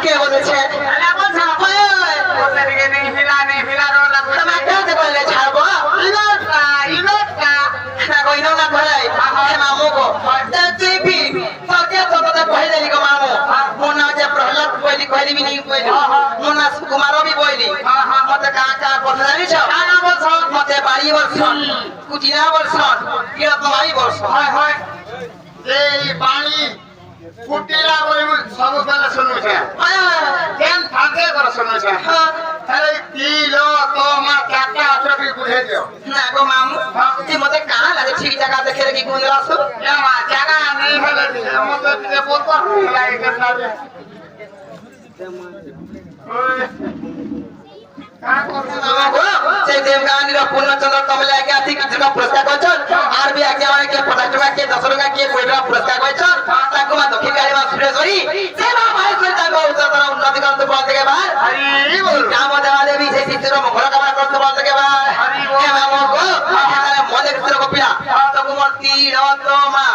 কে বলেছে ছাড়বো না ভাই মামু গো তুই ভি কহিদেলি গো মামু মোর না যে প্রহ্লাদ কইলি কইলি বি নি কইলি মোর না কুমার বি কইলি মতে কাকা কথা জানিছ মতে বাড়ি বলছন কুচিনা বলছন কিরা তোমাই বলছন হয় হয় এই পানি ফুটিলা বলি সব বেলা শুনুছে কেন থাকে করে শুনুছে আরে তিল তোমা কাকা সবই বুঝে দিও না গো মামু তুই মতে কাহা লাগে ঠিক জায়গা দেখে রেখি কোন রাসু না জায়গা নেই হলে মতে দিতে বলতো লাগে কেন লাগে সেই দেবগানির পূর্ণচন্দ্র কমলা কে আছি কিছু পুরস্কার করছন আর বি আগে মানে কে 50 টাকা কে 10 টাকা কে 20 টাকা পুরস্কার করছন তাকু মা দক্ষিণ কালী মা সুরেশ্বরী সে মা ভাই কই তাকু উচ্চতর উন্নতি করতে বলতে কে বার হরি বল রাম দেবা দেবী সেই চিত্র মঙ্গল কামনা করতে বলতে কে বার হে মামু গো এখানে মনে চিত্র কপিলা তাকু মূর্তি রত মা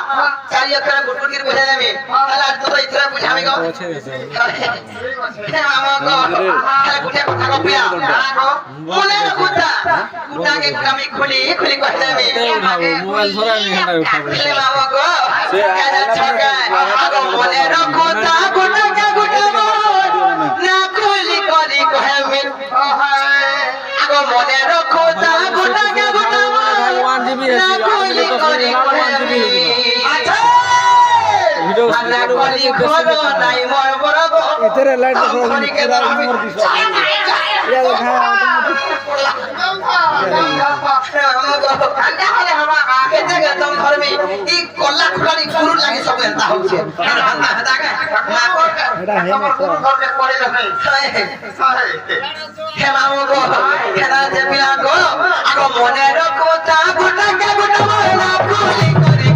চারি অক্ষর গুটগুটির বুঝে দেবে তাহলে আজ তো ইচ্ছা বুঝামি গো হে মামু গো তাহলে গুটে কথা কপিলা মনে কুটা কুটাকে আমি খুলি খুলি কই দেবে মোবাইল ধরে আমি এখানে উঠাবো হে মামু গো কাজা ছকা আগো মনে কুটা কুটাকে কুটাবো না খুলি করি কইবে আগো মনে কুটা কুটাকে কুটাবো না খুলি করি কইবে আচ্ছা ভিডিও না করি খোলো নাই মোর বড় এতেরে লাইট খড়িকে মোর দিছ ইয়া দেখা মনের কথা গোটাকে গোটা মহিলা খুলি করি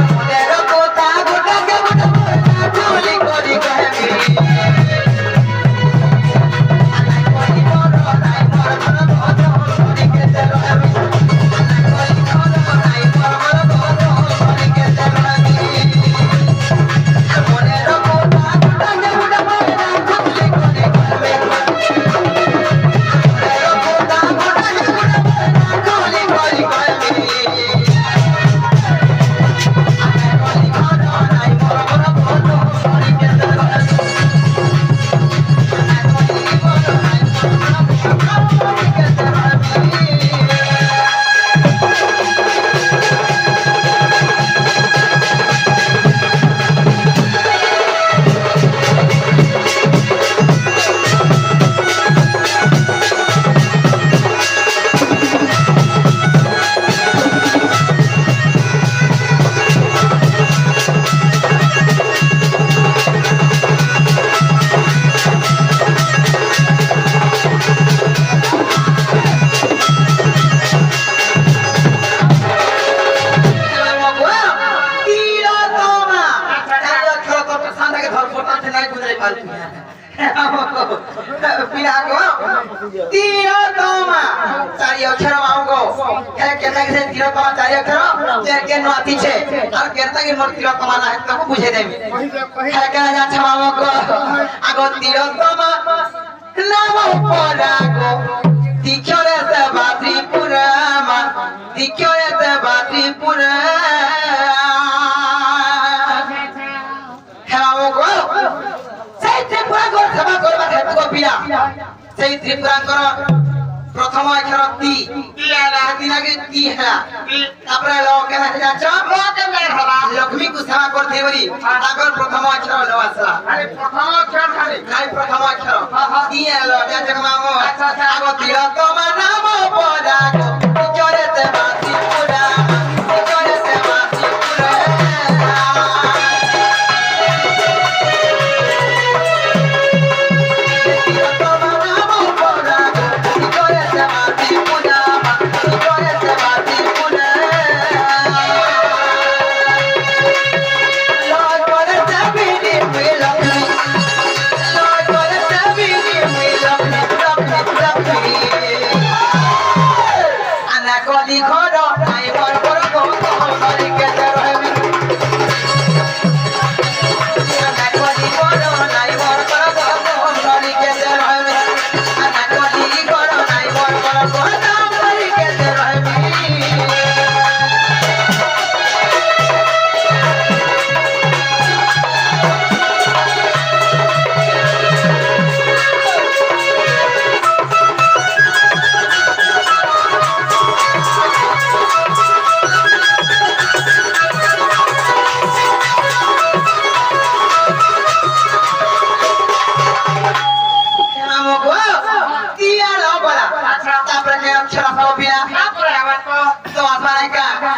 মনের কথা গোটাকে গোটা মহিলা খুলি করি কহেবি বুঝে দেবে আগ তিরতমা নাম পরাগো দিক্ষরে সেবা ত্রিপুরামা দিক্ষরে সেবা ত্রিপুরা সেই ত্রিপুরাঙ্কর সেবা করবা হেতু কপিলা সেই ত্রিপুরাঙ্কর প্রথম অক্ষর তি দিনাকে তি হেলা তারপরে লোকে যাচ্ছ লক্ষ্মী কু সেবা করতে বলি তারপর প্রথম অক্ষর লো আসলা আরে প্রথম অক্ষর খালি খাই প্রথম অক্ষর তি এলো যাচ্ছ মামু আগ তিরতমা নাম পরাগো দিক্ষরে সেবা ত্রিপুরা দিক্ষরে সেবা ত্রিপুরা Lord,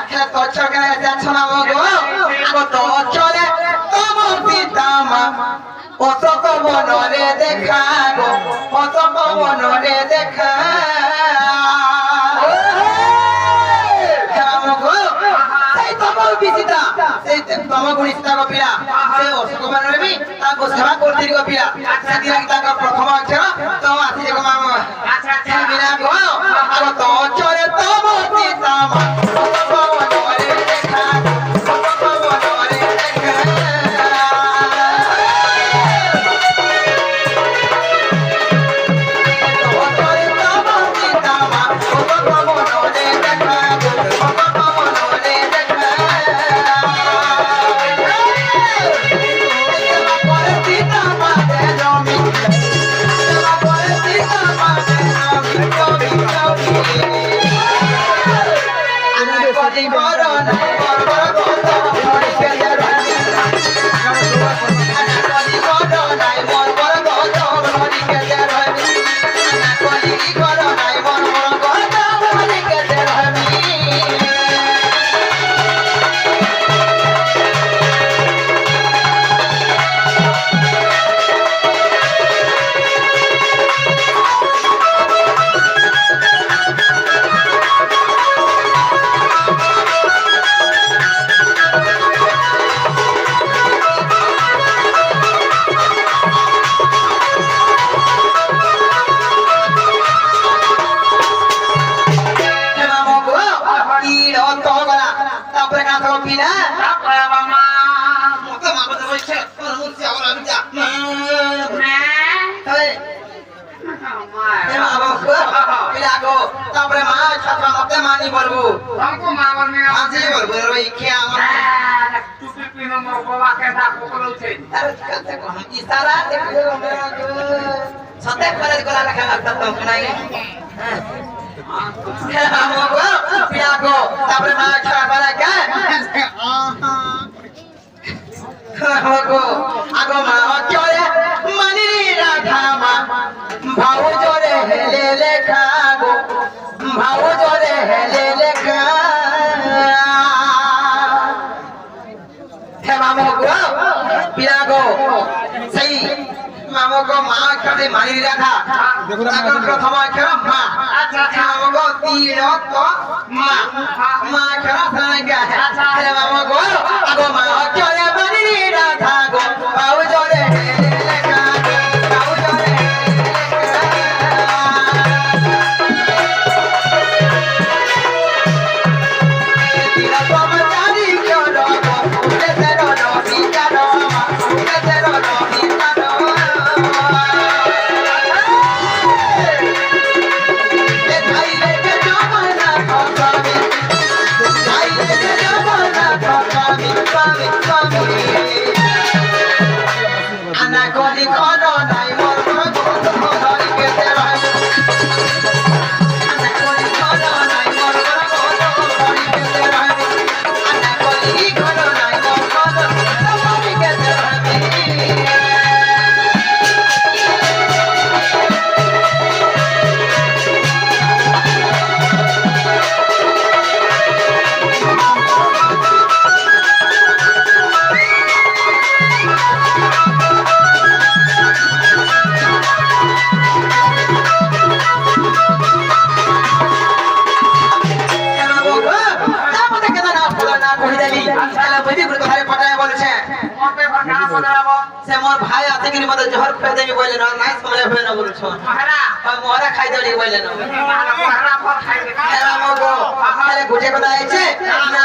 খেলা তো চকে যাচ্ছ না মগো আগো তো চলে তোমার পিতা মা অশোক বনরে দেখা গো অশোক বনরে দেখা সেই তোমার পিতা সেই তোমার গুণিতা গোপিলা সেই অশোক বনরে বি তাকে সেবা করতে গোপিলা সেদিন তাকে প্রথম অক্ষর তো আসি যে মামা আচ্ছা বিনা গো আগো তো চলে তোমার পিতা মা অশোক বনরে দেখা অশোক বনরে দেখা তারপরে মা ছাত্র মতে মানি বলবো हमको मावर में আজি বলবো রই কে আমার टूटी पिनो मो बाबा के दा कोकलो छे ইশারা দেখো মেরা গো সতে করে গলা লেখা লাগতা তো নাই আমগো পিয়াগো তারপরে মা ছাড়া বালা কে আমগো আগো মা চলে মানি রাধা মা ভাও জরে হেলে লেখা গো ভাও জরে হেলে লেখা হে মামগো পিয়াগো সেই মামগো মা কাটে মানি রাখা আগো প্রথম অক্ষর মা আচ্ছা মামগো তিন তো মা মা খেলা সাঙ্গা হে মামগো আগো মা চলে মানি রাখা গো ভাও জরে হেলে লেখা ভাও জরে से मोर भाई आते कि मत जहर खा देबी बोले ना नाइस बोले होय ना बोलछो मोहरा खाई देबी बोले ना मोहरा पर खाई दे हेला मगो पहले गुजे को दाई छे ना